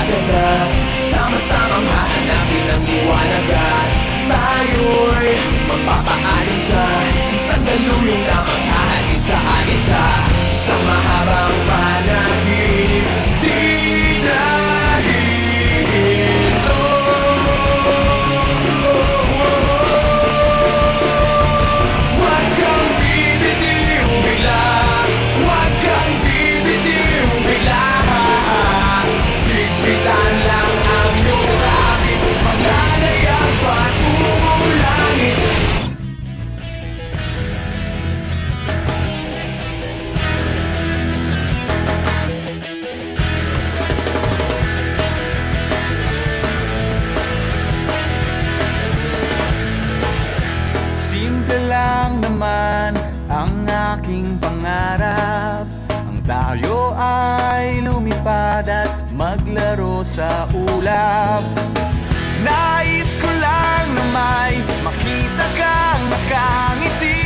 maganda. Sama-samang hahanapin ang liwanag at tayo'y magpapaalim sa isang daluyong na maghahatid sa atin sa mahabang panaginip. Di nahihilo. Huwag kang bibitiw bigla, huwag kang bibitiw bigla. Higpitan lang ang iyong rapid, maglalayag pa't umulangin. Simple lang naman ang aking pangarap, ang tayo ay lumipad at maglaro sa ulap. Nais ko lang na may makita kang nakangiti,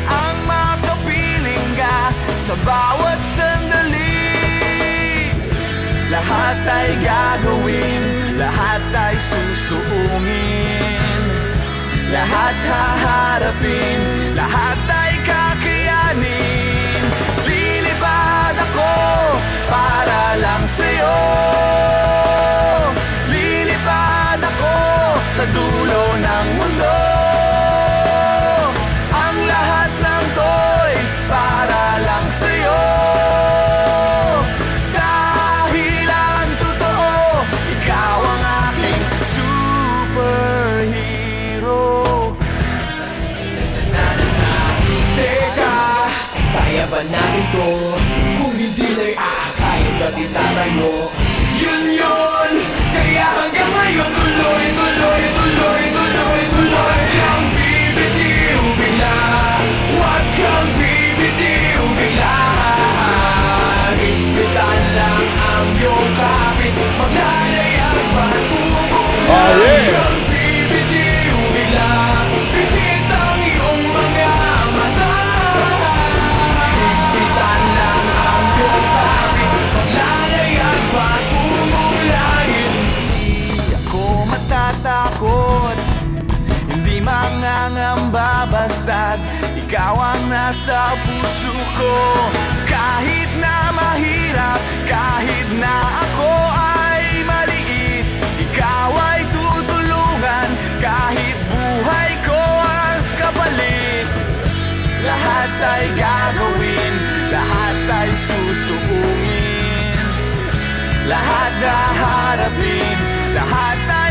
ang makapiling ka sa bawat sandali. Lahat ay gagawin, lahat ay susuungin, lahat haharapin, lahat ay kakayanin. Lilipad ako para lang sa'yo, lilipad ako sa dulo ng mundo. Ang lahat ng to'y para lang sa'yo, dahil ang totoo, ikaw ang aking superhero. Teka, kaya ba natin to? Kung hindi na'y aakayin ba't itatayo? Yun yun! Kaya hanggang ngayon tuloy, tuloy, tuloy, tuloy, tuloy. Huwag kang bibitiw bigla, huwag kang bibitiw bigla. Higpitan lang ang iyong kapit, maglalayag pa't umulangin. Huwag kang bibitiw bigla, pikit ang iyong mga mata. Higpitan lang ang iyong kapit, maglalayag pa't umulangin. Hindi ako matatakot, hindi mangangamba basta't ikaw ang nasa puso ko. Kahit na mahirap, kahit na ako ay maliit, ikaw ay tutulungan kahit buhay ko ang kapalit. Lahat ay gagawin, lahat ay susuungin, lahat haharapin, lahat ay